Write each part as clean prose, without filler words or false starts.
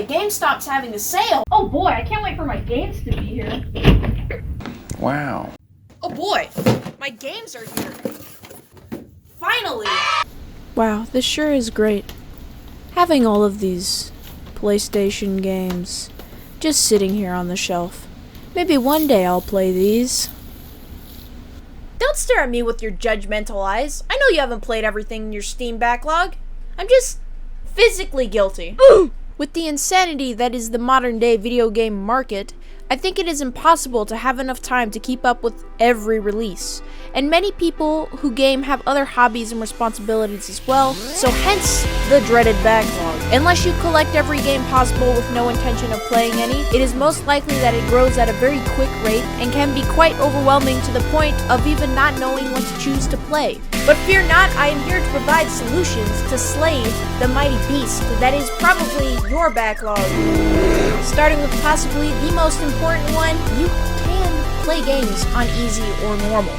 GameStop's having a sale. Oh boy, I can't wait for my games to be here. Wow. Oh boy, my games are here. Finally! Wow, this sure is great. Having all of these PlayStation games just sitting here on the shelf. Maybe one day I'll play these. Don't stare at me with your judgmental eyes. I know you haven't played everything in your Steam backlog. I'm just physically guilty. With the insanity that is the modern day video game market, I think it is impossible to have enough time to keep up with every release. And many people who game have other hobbies and responsibilities as well, so hence the dreaded backlog. Unless you collect every game possible with no intention of playing any, it is most likely that it grows at a very quick rate and can be quite overwhelming to the point of even not knowing what to choose to play. But fear not, I am here to provide solutions to slay the mighty beast that is probably your backlog. Starting with possibly the most important one, you can play games on easy or normal.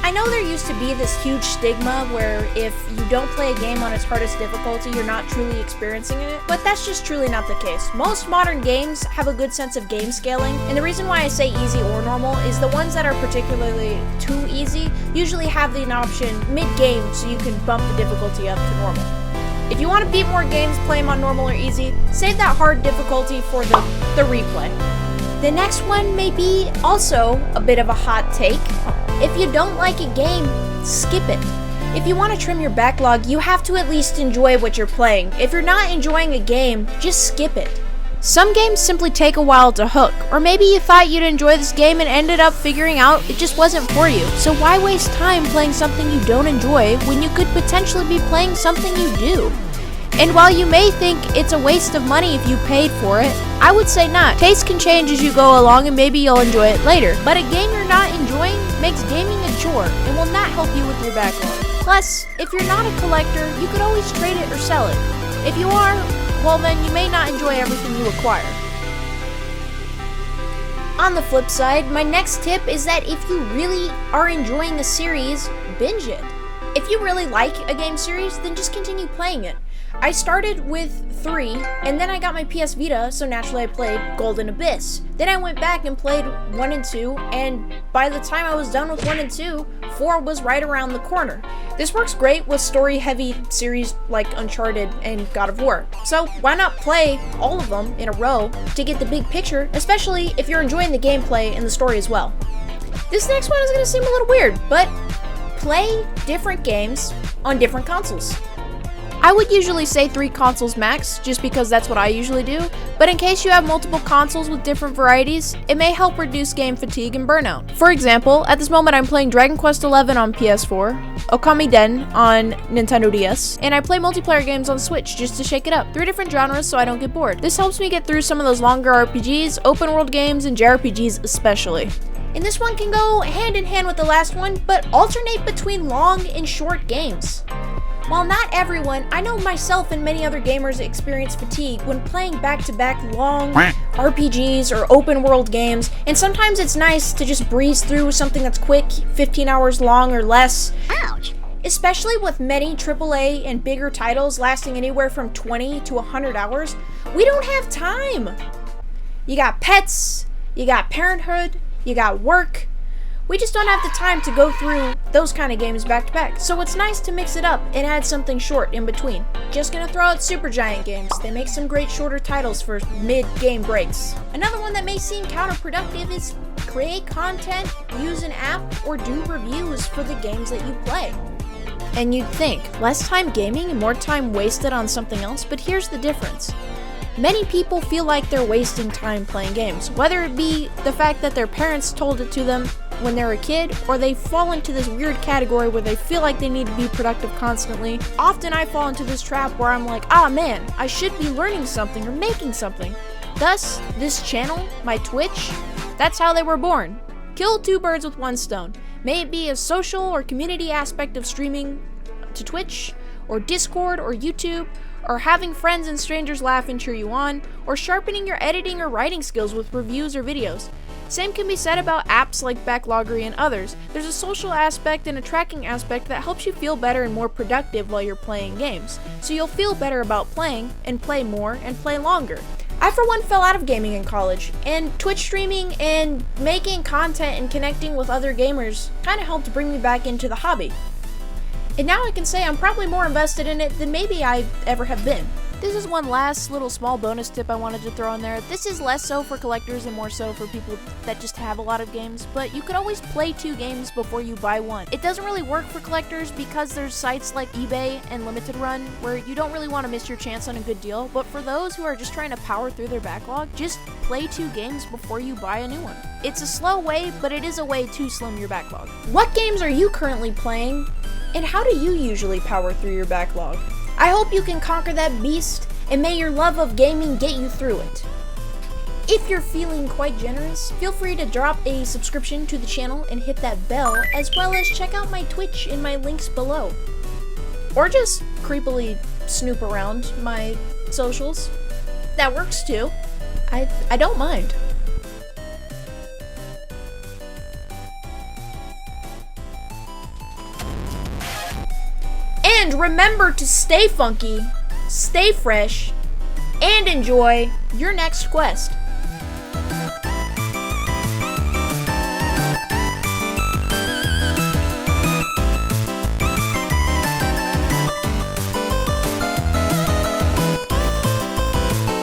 I know there used to be this huge stigma where if you don't play a game on its hardest difficulty, you're not truly experiencing it, but that's just truly not the case. Most modern games have a good sense of game scaling, and the reason why I say easy or normal is the ones that are particularly too easy usually have the option mid-game so you can bump the difficulty up to normal. If you want to beat more games, play them on normal or easy, save that hard difficulty for the replay. The next one may be also a bit of a hot take. If you don't like a game, skip it. If you want to trim your backlog, you have to at least enjoy what you're playing. If you're not enjoying a game, just skip it. Some games simply take a while to hook, or maybe you thought you'd enjoy this game and ended up figuring out it just wasn't for you. So why waste time playing something you don't enjoy when you could potentially be playing something you do? And while you may think it's a waste of money if you paid for it, I would say not. Taste can change as you go along and maybe you'll enjoy it later. But a game you're not enjoying makes gaming a chore and will not help you with your backlog. Plus, if you're not a collector, you could always trade it or sell it. If you are, well then you may not enjoy everything you acquire. On the flip side, my next tip is that if you really are enjoying a series, binge it. If you really like a game series, then just continue playing it. I started with 3, and then I got my PS Vita, so naturally I played Golden Abyss. Then I went back and played 1 and 2, and by the time I was done with 1 and 2, 4 was right around the corner. This works great with story-heavy series like Uncharted and God of War. So why not play all of them in a row to get the big picture, especially if you're enjoying the gameplay and the story as well. This next one is going to seem a little weird, but play different games on different consoles. I would usually say 3 consoles max, just because that's what I usually do, but in case you have multiple consoles with different varieties, it may help reduce game fatigue and burnout. For example, at this moment I'm playing Dragon Quest XI on PS4, Okami Den on Nintendo DS, and I play multiplayer games on Switch just to shake it up. 3 different genres so I don't get bored. This helps me get through some of those longer RPGs, open world games, and JRPGs especially. And this one can go hand in hand with the last one, but alternate between long and short games. While not everyone, I know myself and many other gamers experience fatigue when playing back-to-back long RPGs or open-world games, and sometimes it's nice to just breeze through something that's quick, 15 hours long or less. Ouch! Especially with many AAA and bigger titles lasting anywhere from 20 to 100 hours, we don't have time! You got pets, you got parenthood, you got work. We just don't have the time to go through those kind of games back to back, so it's nice to mix it up and add something short in between. Just gonna throw out Supergiant Games. They make some great shorter titles for mid-game breaks. Another one that may seem counterproductive is create content, use an app, or do reviews for the games that you play. And you'd think, less time gaming and more time wasted on something else, but here's the difference. Many people feel like they're wasting time playing games, whether it be the fact that their parents told it to them when they were a kid, or they fall into this weird category where they feel like they need to be productive constantly. Often I fall into this trap where I'm like, ah man, I should be learning something or making something. Thus, this channel, my Twitch, that's how they were born. Kill 2 birds with 1 stone. May it be a social or community aspect of streaming to Twitch, or Discord, or YouTube, or having friends and strangers laugh and cheer you on, or sharpening your editing or writing skills with reviews or videos. Same can be said about apps like Backloggery and others. There's a social aspect and a tracking aspect that helps you feel better and more productive while you're playing games. So you'll feel better about playing, and play more, and play longer. I for one fell out of gaming in college, and Twitch streaming and making content and connecting with other gamers kind of helped bring me back into the hobby. And now I can say I'm probably more invested in it than maybe I ever have been. This is one last little small bonus tip I wanted to throw in there. This is less so for collectors and more so for people that just have a lot of games, but you could always play 2 games before you buy one. It doesn't really work for collectors because there's sites like eBay and Limited Run where you don't really want to miss your chance on a good deal, but for those who are just trying to power through their backlog, just play 2 games before you buy a new one. It's a slow way, but it is a way to slim your backlog. What games are you currently playing, and how do you usually power through your backlog? I hope you can conquer that beast, and may your love of gaming get you through it. If you're feeling quite generous, feel free to drop a subscription to the channel and hit that bell, as well as check out my Twitch in my links below. Or just creepily snoop around my socials. That works too. I don't mind. And remember to stay funky, stay fresh, and enjoy your next quest.